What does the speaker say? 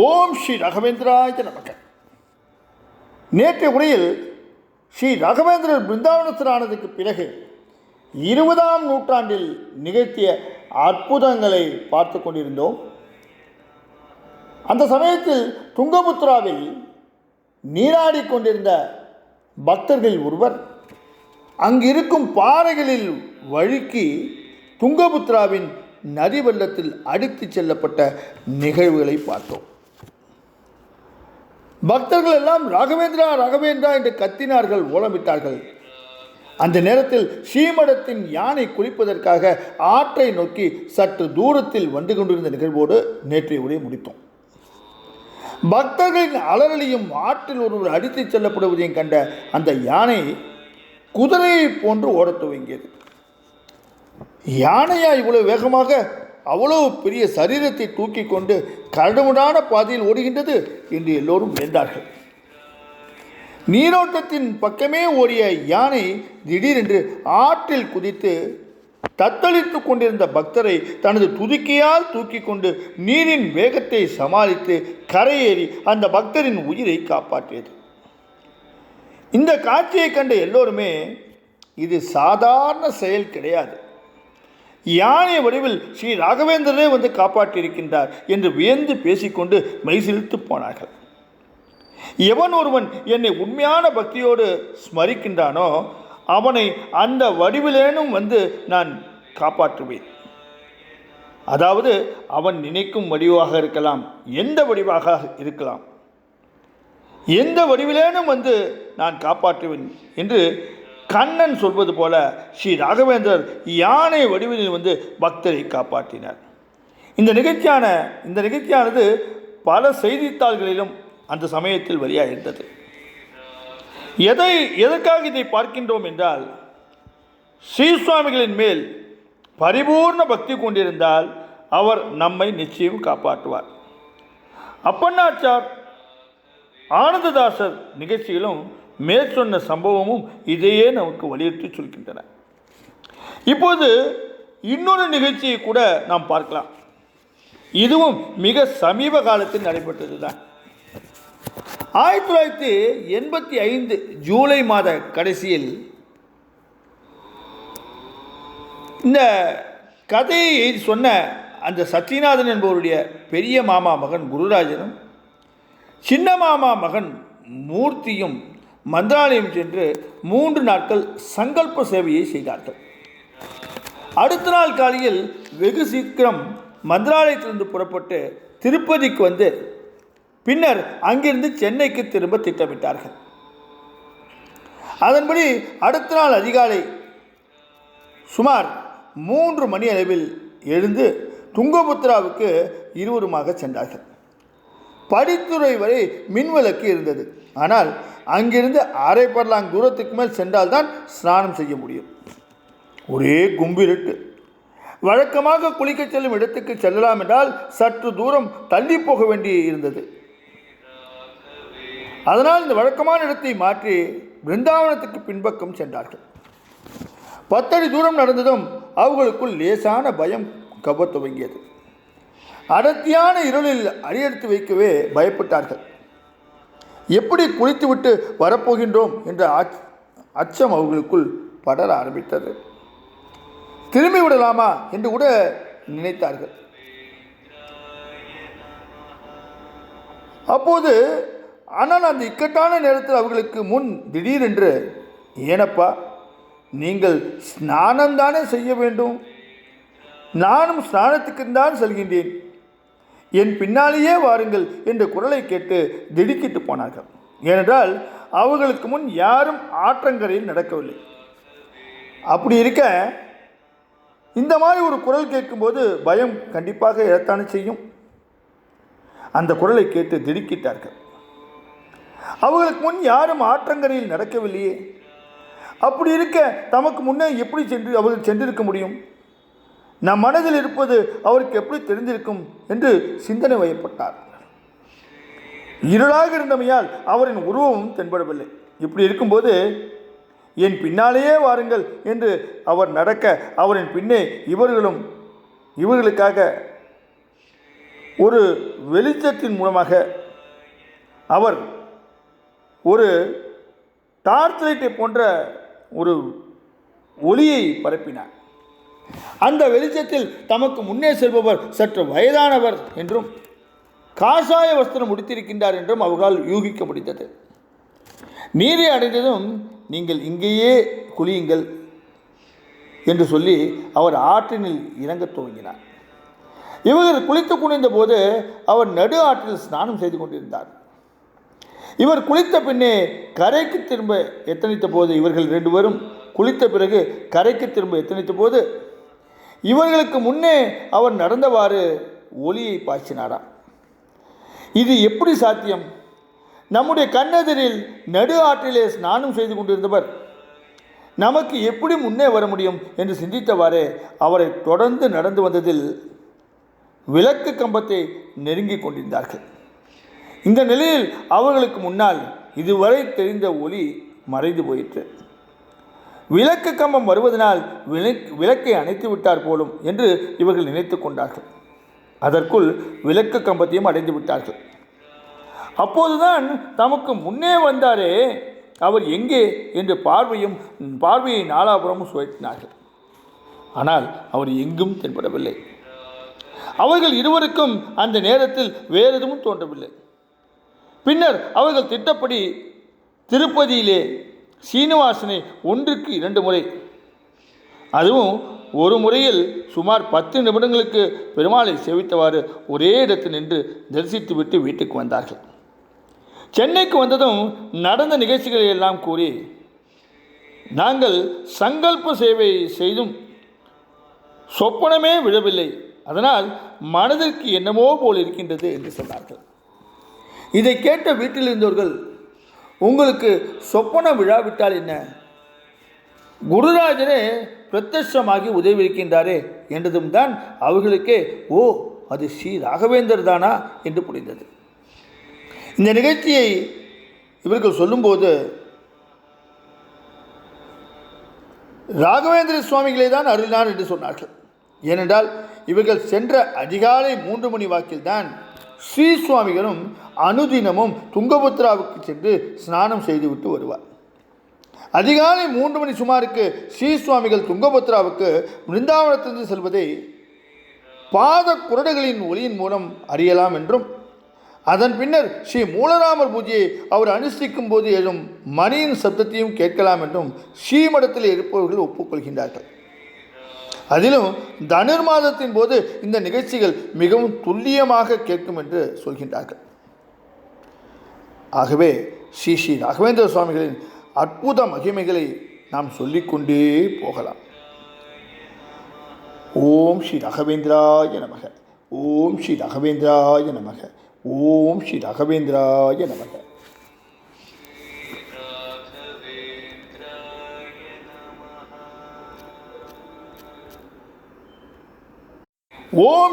ஓம் ஸ்ரீ ராகவேந்திராய நமக. நேற்றைய உரையில் ஸ்ரீ ராகவேந்திரர் பிருந்தாவனத்திலானதுக்கு பிறகு 20ஆம் நூற்றாண்டில் நிகழ்த்திய அற்புதங்களை பார்த்து கொண்டிருந்தோம். அந்த சமயத்தில் துங்கபுத்ராவில் நீராடி கொண்டிருந்த பக்தர்கள் ஒருவர் அங்கிருக்கும் பாறைகளில் வழுக்கி துங்கபுத்ராவின் நதி வெள்ளத்தில் அடித்துச் செல்லப்பட்ட நிகழ்வுகளை பார்த்தோம். பக்தர்கள் எல்லாம் ராகவேந்திரா ராகவேந்திரா என்று கத்தினார்கள், ஓலமிட்டார்கள். அந்த நேரத்தில் ஸ்ரீமடத்தின் யானை குளிப்பதற்காக ஆற்றை நோக்கி சற்று தூரத்தில் வந்து கொண்டிருந்த நிகழ்வோடு நேற்றைய உரை முடித்தோம். பக்தர்களின் அலறலையும் ஆற்றில் ஒருவர் அடித்துச் செல்லப்படுவதையும் கண்ட அந்த யானை குதிரையை போன்று ஓடத் துவங்கியது. யானையா இவ்வளவு வேகமாக அவ்வளவு பெரிய சரீரத்தை தூக்கி கொண்டு கரடுமுடான பாதையில் ஓடுகின்றது என்று எல்லோரும் வியந்தார்கள். நீரோட்டத்தின் பக்கமே ஓடிய யானை திடீரென்று ஆற்றில் குதித்து தத்தளித்து கொண்டிருந்த பக்தரை தனது துதிக்கையால் தூக்கி கொண்டு நீரின் வேகத்தை சமாளித்து கரையேறி அந்த பக்தரின் உயிரை காப்பாற்றியது. இந்த காட்சியை கண்ட எல்லோருமே இது சாதாரண செயல் கிடையாது, யானை வடிவில் ஸ்ரீ ராகவேந்திரரே வந்து காப்பாற்றியிருக்கின்றார் என்று வியந்து பேசிக்கொண்டு மெய்சிலிர்த்து போனார்கள். எவன் ஒருவன் என்னை உண்மையான பக்தியோடு ஸ்மரிக்கின்றானோ அவனை அந்த வடிவிலேனும் வந்து நான் காப்பாற்றுவேன். அதாவது அவன் நினைக்கும் வடிவாக இருக்கலாம், எந்த வடிவாக இருக்கலாம், எந்த வடிவிலேனும் வந்து நான் காப்பாற்றுவேன் என்று கண்ணன் சொல்வது போல ஸ்ரீ ராகவேந்திரர் யானை வடிவில் வந்து பக்தரை காப்பாற்றினார். இந்த நிகழ்ச்சியானது பல செய்தித்தாள்களிலும் அந்த சமயத்தில் வெளியாக இருந்தது. எதற்காக இதை பார்க்கின்றோம் என்றால், ஸ்ரீ சுவாமிகளின் மேல் பரிபூர்ண பக்தி கொண்டிருந்தால் அவர் நம்மை நிச்சயம் காப்பாற்றுவார். அப்பண்ணாச்சார் ஆனந்ததாசர் நிகழ்ச்சியிலும் மேற்சொன்ன சம்பவமும் இதையே நமக்கு வலியுறுத்தி சொல்கின்றன. இப்போது இன்னொரு நிகழ்ச்சியை கூட நாம் பார்க்கலாம். இதுவும் மிக சமீப காலத்தில் நடைபெற்றது தான். 1985 ஜூலை மாத கடைசியில் இந்த கதையை சொன்ன அந்த சத்யநாதன் என்பவருடைய பெரிய மாமா மகன் குருராஜனும் சின்ன மாமா மகன் மூர்த்தியும் மந்திராலயம் சென்று 3 நாட்கள் சங்கல்ப சேவையை செய்தார்கள். அடுத்த நாள் காலையில் வெகு சீக்கிரம் மந்திராலயத்திலிருந்து புறப்பட்டு திருப்பதிக்கு வந்து பின்னர் அங்கிருந்து சென்னைக்கு திரும்ப திட்டமிட்டார்கள். அதன்படி அடுத்த நாள் அதிகாலை சுமார் 3 மணி அளவில் எழுந்து துங்கபுத்ராவுக்கு இருவருமாக சென்றார்கள். படித்துறை வரை மின்விளக்கு இருந்தது. ஆனால் அங்கிருந்து அரை பர்லாங் தூரத்துக்கு மேல் சென்றால்தான் ஸ்நானம் செய்ய முடியும். ஒரே கும்பிருட்டு. வழக்கமாக குளிக்க செல்லும் இடத்துக்கு செல்லலாம் என்றால் சற்று தூரம் தள்ளி போக வேண்டி இருந்தது. அதனால் இந்த வழக்கமான இடத்தை மாற்றி பிருந்தாவனத்துக்கு பின்பக்கம் சென்றார்கள். 10 அடி தூரம் நடந்ததும் அவர்களுக்குள் லேசான பயம் கவ துவங்கியது. அடர்த்தியான இருளில் அடியெடுத்து வைக்கவே பயப்பட்டார்கள். எப்படி குளித்துவிட்டு வரப்போகின்றோம் என்ற அச்சம் அவர்களுக்குள் படர ஆரம்பித்தது. திரும்பி விடலாமா என்று கூட நினைத்தார்கள். அப்போது ஆனால் அந்த இக்கட்டான நேரத்தில் அவர்களுக்கு முன் திடீரென்று, ஏனப்பா நீங்கள் ஸ்நானம்தானே செய்ய வேண்டும், நானும் ஸ்நானத்துக்கு தான் செல்கின்றேன், என் பின்னாலேயே வாருங்கள் என்ற குரலை கேட்டு திடுக்கிட்டு போனார்கள். ஏனென்றால் அவர்களுக்கு முன் யாரும் ஆற்றங்கரையில் நடக்கவில்லை. அப்படி இருக்க இந்த மாதிரி ஒரு குரல் கேட்கும்போது பயம் கண்டிப்பாக எழத்தானே செய்யும். அந்த குரலை கேட்டு திடுக்கிட்டார்கள். அவர்களுக்கு முன் யாரும் ஆற்றங்கரையில் நடக்கவில்லையே, அப்படி இருக்க தமக்கு முன்னே எப்படி அவர்கள் சென்றிருக்க முடியும், நம் மனதில் இருப்பது அவருக்கு எப்படி தெரிந்திருக்கும் என்று சிந்தனை வயப்பட்டார். இருளாக இருந்தமையால் அவரின் உருவமும் தென்படவில்லை. இப்படி இருக்கும்போது என் பின்னாலேயே வாருங்கள் என்று அவர் நடக்க அவரின் பின்னே இவர்களுக்காக ஒரு வெளிச்சத்தின் மூலமாக அவர் ஒரு டார்ச் லைட்டை போன்ற ஒரு ஒளியை பரப்பினார். அந்த வெளிச்சத்தில் தமக்கு முன்னே செல்பவர் சற்று வயதானவர் என்றும் காஷாய வஸ்திரம் முடித்திருக்கின்றார் என்றும் அவர்களால் யூகிக்க முடிந்தது. நீரை அடைந்ததும் நீங்கள் இங்கேயே குளியுங்கள் என்று சொல்லி அவர் ஆற்றினில் இறங்கத் துவங்கினார். இவர்கள் குளித்து குனிந்த போது அவர் நடு ஆற்றில் ஸ்நானம் செய்து கொண்டிருந்தார். இவர் குளித்த பின்னே கரைக்கு திரும்ப எத்தனித்த போது இவர்கள் 2 பேரும் குளித்த பிறகு கரைக்கு திரும்ப எத்தனித்த போது இவர்களுக்கு முன்னே அவர் நடந்தவாறு ஒளியை பாய்ச்சினாராம். இது எப்படி சாத்தியம்? நம்முடைய கண்ணெதிரில் நடு ஆற்றிலே ஸ்நானம் செய்து கொண்டிருந்தவர் நமக்கு எப்படி முன்னே வர முடியும் என்று சிந்தித்தவாறே அவரை தொடர்ந்து நடந்து வந்ததில் விளக்கு கம்பத்தை நெருங்கி கொண்டிருந்தார்கள். இந்த நிலையில் அவர்களுக்கு முன்னால் இதுவரை தெரிந்த ஒளி மறைந்து போயிற்று. விளக்கு கம்பம் வருவதனால் விளக்கை அணைத்து விட்டார் போலும் என்று இவர்கள் நினைத்து கொண்டார்கள். அதற்குள் விளக்கு கம்பத்தையும் அடைந்து விட்டார்கள். அப்போதுதான் தமக்கு முன்னே வந்தாரே அவர் எங்கே என்று பார்வையை நாலாபுரமும் சுழற்றினார்கள். ஆனால் அவர் எங்கும் தென்படவில்லை. அவர்கள் இருவருக்கும் அந்த நேரத்தில் வேறு எதுவும் தோன்றவில்லை. பின்னர் அவர்கள் திட்டப்படி திருப்பதியிலே சீனிவாசனை 1க்கு 2 முறை, அதுவும் ஒரு முறையில் சுமார் 10 நிமிடங்களுக்கு பெருமாளை சேவித்தவாறு ஒரே இடத்தில் நின்று தரிசித்துவிட்டு வீட்டுக்கு வந்தார்கள். சென்னைக்கு வந்ததும் நடந்த நிகழ்ச்சிகளை எல்லாம் கூறி நாங்கள் சங்கல்ப சேவை செய்தும் சொப்பனமே விழவில்லை, அதனால் மனதிற்கு என்னமோ போல் இருக்கின்றது என்று சொன்னார்கள். இதை கேட்ட வீட்டில் இருந்தவர்கள், உங்களுக்கு சொப்பனம் விழாவிட்டால் என்ன, குருராஜனே பிரத்யட்சமாகி உதவி இருக்கின்றாரே என்றதும் தான் அவர்களுக்கே ஓ அது ஸ்ரீ ராகவேந்தர் தானா என்று புரிந்தது. இந்த நிகழ்ச்சியை இவர்கள் சொல்லும்போது ராகவேந்திர சுவாமிகளே தான் அருளினார் என்று சொன்னார்கள். ஏனென்றால் இவர்கள் சென்ற அதிகாலை 3 மணி வாக்கில்தான் ஸ்ரீ சுவாமிகளும் அனுதினமும் துங்கபத்ராவுக்கு சென்று ஸ்நானம் செய்துவிட்டு வருவார். அதிகாலை 3 மணி சுமாருக்கு ஸ்ரீ சுவாமிகள் துங்கபத்ராவுக்கு பிருந்தாவனத்திலிருந்து செல்வதை பாத குரடுகளின் ஒளியின் மூலம் அறியலாம் என்றும், அதன் பின்னர் ஸ்ரீ மூலராமர் பூஜையை அவர் அனுஷ்டிக்கும் போது எழும் மணியின் சப்தத்தையும் கேட்கலாம் என்றும் ஸ்ரீமடத்தில் இருப்பவர்கள் ஒப்புக்கொள்கின்றார்கள். அதிலும் தனுர் மாதத்தின் போது இந்த நிகழ்ச்சிகள் மிகவும் துல்லியமாக கேட்கும் என்று சொல்கின்றார்கள். ஆகவே ஸ்ரீ ஸ்ரீ ராகவேந்திர சுவாமிகளின் அற்புத மகிமைகளை நாம் சொல்லிக்கொண்டே போகலாம். ஓம் ஸ்ரீ ராகவேந்திராய நமக. ஓம் ஸ்ரீ ராகவேந்திராய நமக. ஓம் ஸ்ரீ ராகவேந்திராய நமக. ஓம்